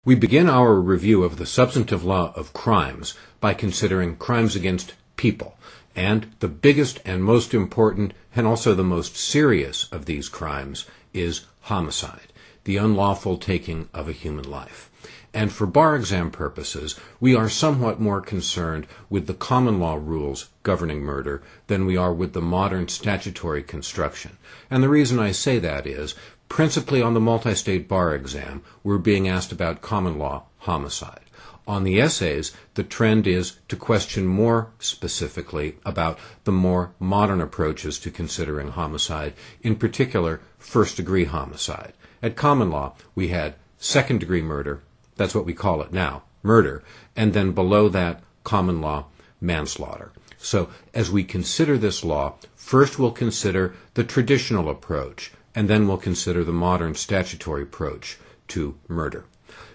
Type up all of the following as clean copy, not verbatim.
We begin our review of the substantive law of crimes by considering crimes against people, and the biggest and most important and also the most serious of these crimes is homicide, the unlawful taking of a human life. And for bar exam purposes, we are somewhat more concerned with the common law rules governing murder than we are with the modern statutory construction. And the reason I say that is, principally on the multi-state bar exam, we're being asked about common law homicide. On the essays, the trend is to question more specifically about the more modern approaches to considering homicide, in particular, first-degree homicide. At common law, we had second-degree murder, that's what we call it now, murder, and then below that, common law manslaughter. So, as we consider this law, first we'll consider the traditional approach, and then we'll consider the modern statutory approach to murder.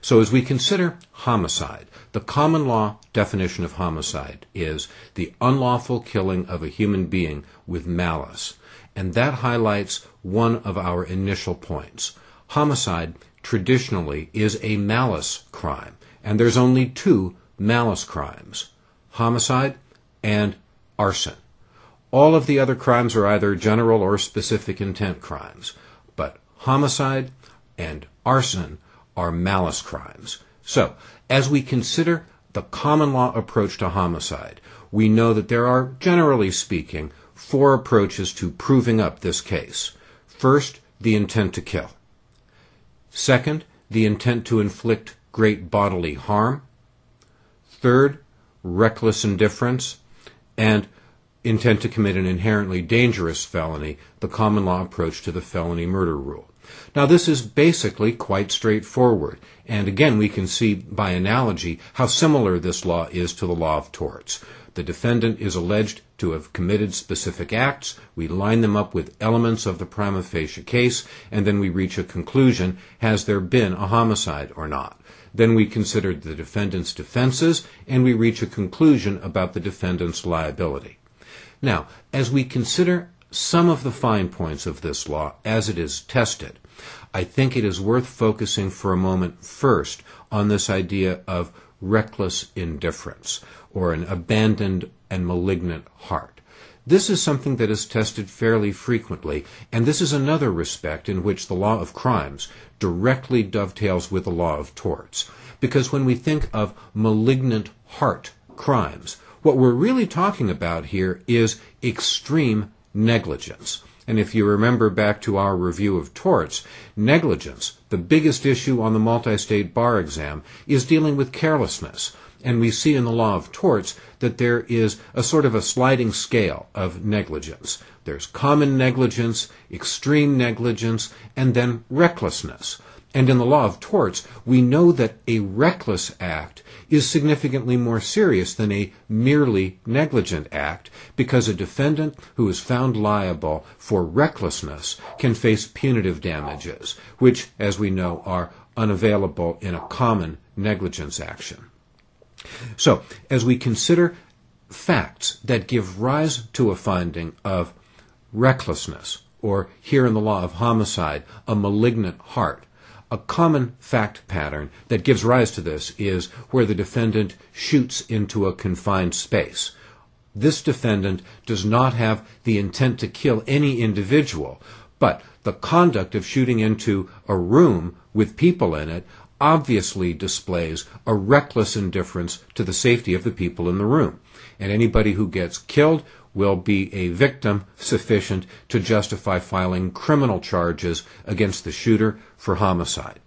So as we consider homicide, the common law definition of homicide is the unlawful killing of a human being with malice. And that highlights one of our initial points. Homicide traditionally is a malice crime, and there's only two malice crimes, homicide and arson. All of the other crimes are either general or specific intent crimes, but homicide and arson are malice crimes. So, as we consider the common law approach to homicide, we know that there are, generally speaking, four approaches to proving up this case. First, the intent to kill. Second, the intent to inflict great bodily harm. Third, reckless indifference. And intent to commit an inherently dangerous felony, the common law approach to the felony murder rule. Now, this is basically quite straightforward, and again, we can see by analogy how similar this law is to the law of torts. The defendant is alleged to have committed specific acts, we line them up with elements of the prima facie case, and then we reach a conclusion, has there been a homicide or not? Then we consider the defendant's defenses, and we reach a conclusion about the defendant's liability. Now, as we consider some of the fine points of this law as it is tested, I think it is worth focusing for a moment first on this idea of reckless indifference, or an abandoned and malignant heart. This is something that is tested fairly frequently, and this is another respect in which the law of crimes directly dovetails with the law of torts. Because when we think of malignant heart crimes, what we're really talking about here is extreme negligence. And if you remember back to our review of torts, negligence, the biggest issue on the multi-state bar exam, is dealing with carelessness. And we see in the law of torts that there is a sort of a sliding scale of negligence. There's common negligence, extreme negligence, and then recklessness. And in the law of torts, we know that a reckless act is significantly more serious than a merely negligent act, because a defendant who is found liable for recklessness can face punitive damages, which, as we know, are unavailable in a common negligence action. So, as we consider facts that give rise to a finding of recklessness, or here in the law of homicide, a malignant heart, a common fact pattern that gives rise to this is where the defendant shoots into a confined space. This defendant does not have the intent to kill any individual, but the conduct of shooting into a room with people in it obviously displays a reckless indifference to the safety of the people in the room. And anybody who gets killed will be a victim sufficient to justify filing criminal charges against the shooter for homicide.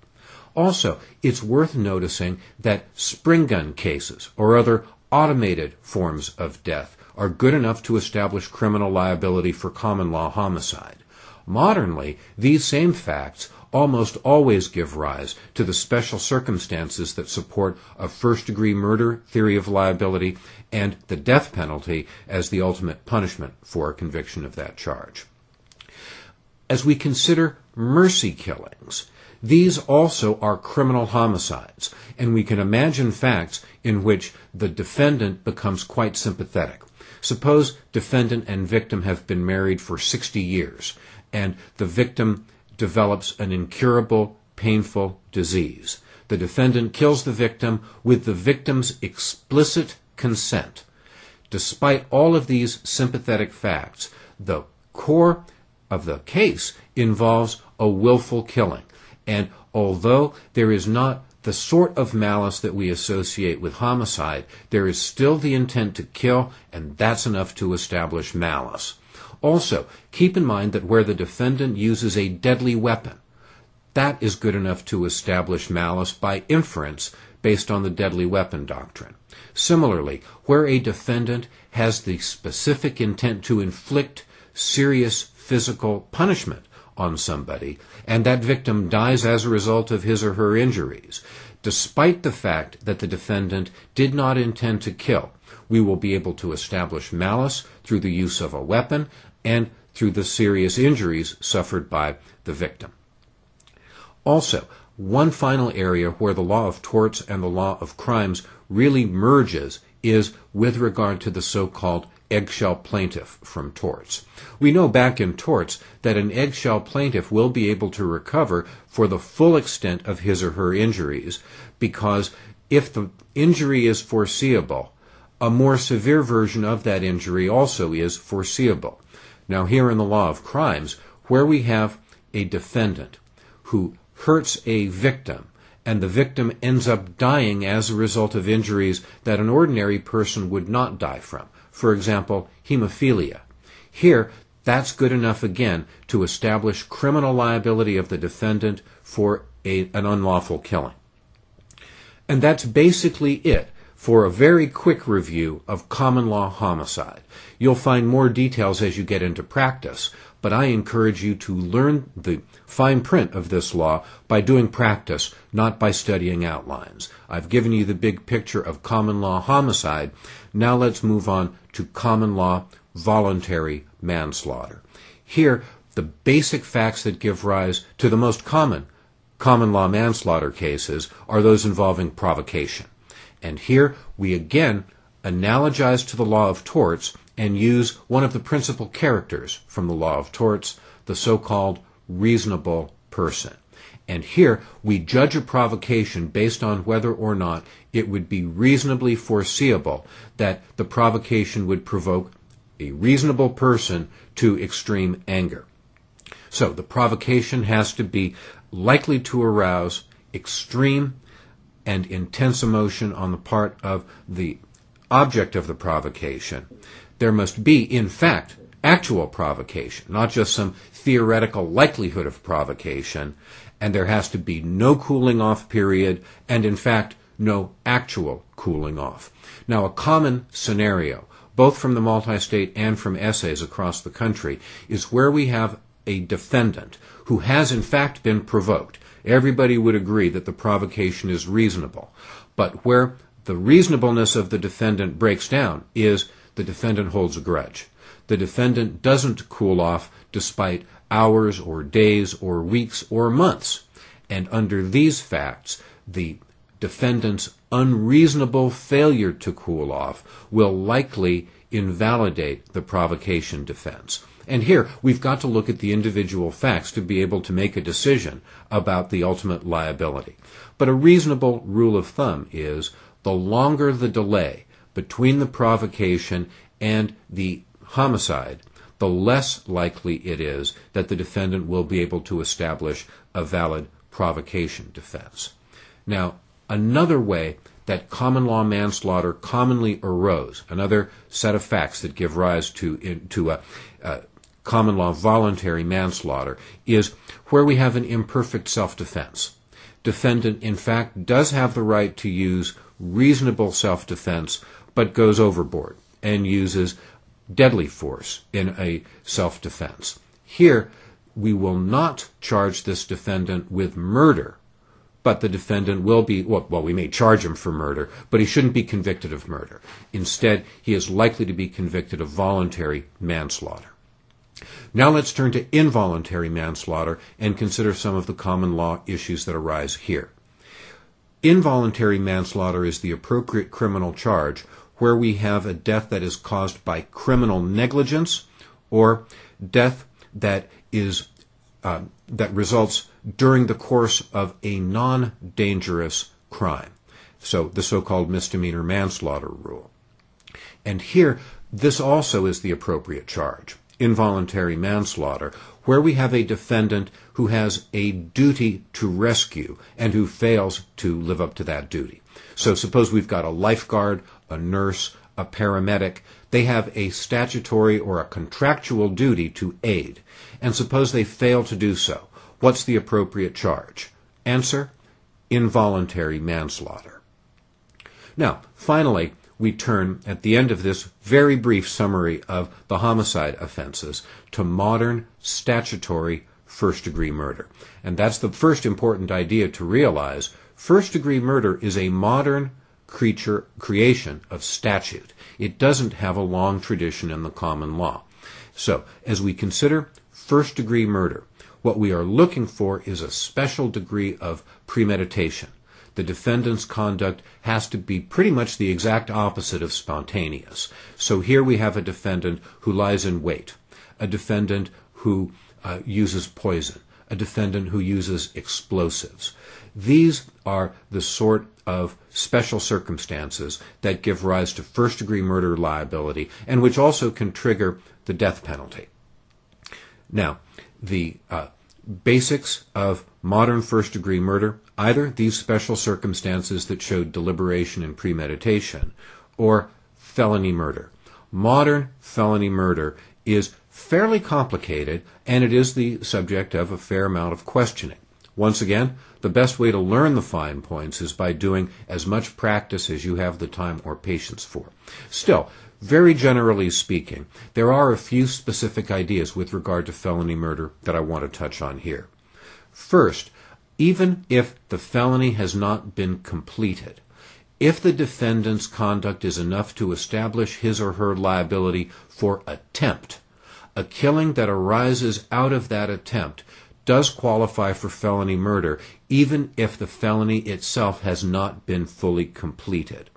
Also, it's worth noticing that spring gun cases or other automated forms of death are good enough to establish criminal liability for common law homicide. Modernly, these same facts almost always give rise to the special circumstances that support a first-degree murder theory of liability and the death penalty as the ultimate punishment for a conviction of that charge. As we consider mercy killings, these also are criminal homicides, and we can imagine facts in which the defendant becomes quite sympathetic. Suppose defendant and victim have been married for 60 years, and the victim develops an incurable, painful disease. The defendant kills the victim with the victim's explicit consent. Despite all of these sympathetic facts, the core of the case involves a willful killing. And although there is not the sort of malice that we associate with homicide, there is still the intent to kill, and that's enough to establish malice. Also, keep in mind that where the defendant uses a deadly weapon, that is good enough to establish malice by inference based on the deadly weapon doctrine. Similarly, where a defendant has the specific intent to inflict serious physical punishment on somebody, and that victim dies as a result of his or her injuries, despite the fact that the defendant did not intend to kill, we will be able to establish malice through the use of a weapon and through the serious injuries suffered by the victim. Also, one final area where the law of torts and the law of crimes really merges is with regard to the so-called eggshell plaintiff from torts. We know back in torts that an eggshell plaintiff will be able to recover for the full extent of his or her injuries, because if the injury is foreseeable, a more severe version of that injury also is foreseeable. Now, here in the law of crimes, where we have a defendant who hurts a victim, and the victim ends up dying as a result of injuries that an ordinary person would not die from, for example, hemophilia. Here, that's good enough again to establish criminal liability of the defendant for an unlawful killing. And that's basically it for a very quick review of common law homicide. You'll find more details as you get into practice, but I encourage you to learn the fine print of this law by doing practice, not by studying outlines. I've given you the big picture of common law homicide. Now let's move on to common law voluntary manslaughter. Here, the basic facts that give rise to the most common law manslaughter cases are those involving provocation. And here we again analogize to the law of torts and use one of the principal characters from the law of torts, the so-called reasonable person. And here we judge a provocation based on whether or not it would be reasonably foreseeable that the provocation would provoke a reasonable person to extreme anger. So the provocation has to be likely to arouse extreme and intense emotion on the part of the object of the provocation. There must be, in fact, actual provocation, not just some theoretical likelihood of provocation, and there has to be no cooling off period, and in fact, no actual cooling off. Now, a common scenario, both from the multi-state and from essays across the country, is where we have a defendant who has in fact been provoked. Everybody would agree that the provocation is reasonable, but where the reasonableness of the defendant breaks down is the defendant holds a grudge. The defendant doesn't cool off despite hours or days or weeks or months. And under these facts, the defendant's unreasonable failure to cool off will likely invalidate the provocation defense. And here, we've got to look at the individual facts to be able to make a decision about the ultimate liability. But a reasonable rule of thumb is the longer the delay between the provocation and the homicide, the less likely it is that the defendant will be able to establish a valid provocation defense. Now, another way that common law manslaughter commonly arose, another set of facts that give rise to common law voluntary manslaughter, is where we have an imperfect self-defense. Defendant, in fact, does have the right to use reasonable self-defense, but goes overboard and uses deadly force in a self-defense. Here, we will not charge this defendant with murder, but the defendant will be, well, we may charge him for murder, but he shouldn't be convicted of murder. Instead, he is likely to be convicted of voluntary manslaughter. Now let's turn to involuntary manslaughter and consider some of the common law issues that arise here. Involuntary manslaughter is the appropriate criminal charge where we have a death that is caused by criminal negligence or death that results during the course of a non-dangerous crime. So the so-called misdemeanor manslaughter rule. And here, this also is the appropriate charge, involuntary manslaughter, where we have a defendant who has a duty to rescue and who fails to live up to that duty. So suppose we've got a lifeguard, a nurse, a paramedic. They have a statutory or a contractual duty to aid. And suppose they fail to do so. What's the appropriate charge? Answer, involuntary manslaughter. Now, finally, we turn, at the end of this very brief summary of the homicide offenses, to modern statutory first-degree murder. And that's the first important idea to realize. First-degree murder is a modern creation of statute. It doesn't have a long tradition in the common law. So, as we consider first-degree murder, what we are looking for is a special degree of premeditation. The defendant's conduct has to be pretty much the exact opposite of spontaneous. So here we have a defendant who lies in wait, a defendant who uses poison, a defendant who uses explosives. These are the sort of special circumstances that give rise to first-degree murder liability and which also can trigger the death penalty. Now, the basics of modern first-degree murder, either these special circumstances that showed deliberation and premeditation, or felony murder. Modern felony murder is fairly complicated, and it is the subject of a fair amount of questioning. Once again, the best way to learn the fine points is by doing as much practice as you have the time or patience for. Still, very generally speaking, there are a few specific ideas with regard to felony murder that I want to touch on here. First, even if the felony has not been completed, if the defendant's conduct is enough to establish his or her liability for attempt, a killing that arises out of that attempt does qualify for felony murder, even if the felony itself has not been fully completed.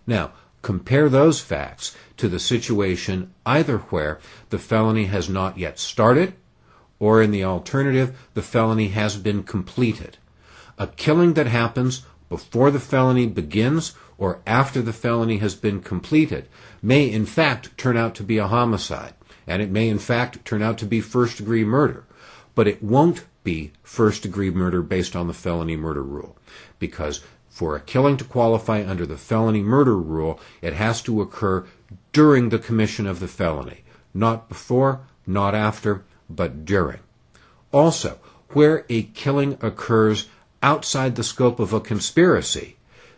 Now, compare those facts to the situation either where the felony has not yet started, or in the alternative, the felony has been completed. A killing that happens before the felony begins or after the felony has been completed may in fact turn out to be a homicide, and it may in fact turn out to be first-degree murder, but it won't be first-degree murder based on the felony murder rule, because for a killing to qualify under the felony murder rule, it has to occur during the commission of the felony, not before, not after, but during. Also, where a killing occurs outside the scope of a conspiracy,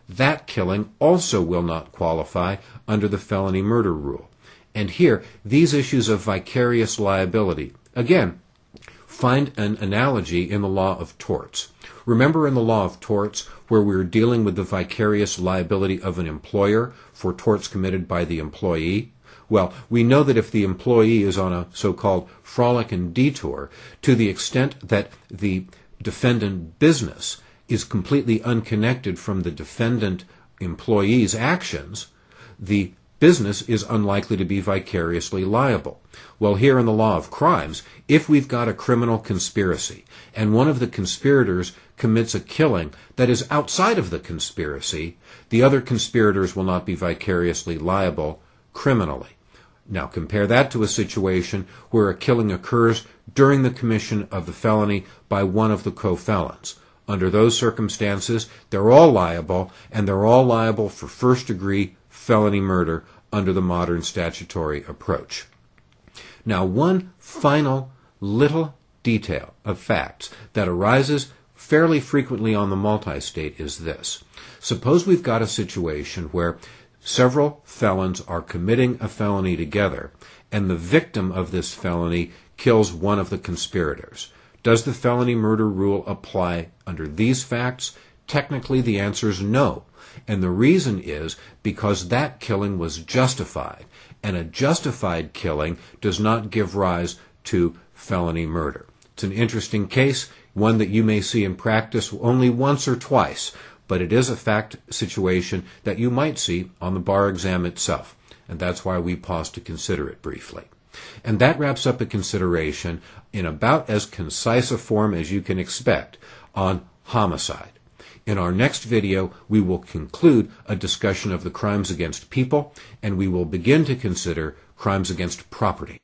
that killing also will not qualify under the felony murder rule. And here, these issues of vicarious liability, again, find an analogy in the law of torts. Remember in the law of torts where we were dealing with the vicarious liability of an employer for torts committed by the employee? Well, we know that if the employee is on a so-called frolic and detour, to the extent that the defendant business is completely unconnected from the defendant employee's actions, the business is unlikely to be vicariously liable. Well, here in the law of crimes, if we've got a criminal conspiracy and one of the conspirators commits a killing that is outside of the conspiracy, the other conspirators will not be vicariously liable criminally. Now compare that to a situation where a killing occurs during the commission of the felony by one of the co-felons. Under those circumstances, they're all liable, and they're all liable for first-degree felony murder under the modern statutory approach. Now, one final little detail of facts that arises fairly frequently on the multi-state is this. Suppose we've got a situation where several felons are committing a felony together, and the victim of this felony kills one of the conspirators. Does the felony murder rule apply under these facts? Technically, the answer is no. And the reason is because that killing was justified, and a justified killing does not give rise to felony murder. It's an interesting case, one that you may see in practice only once or twice, but it is a fact situation that you might see on the bar exam itself, and that's why we pause to consider it briefly. And that wraps up a consideration in about as concise a form as you can expect on homicide. In our next video, we will conclude a discussion of the crimes against people, and we will begin to consider crimes against property.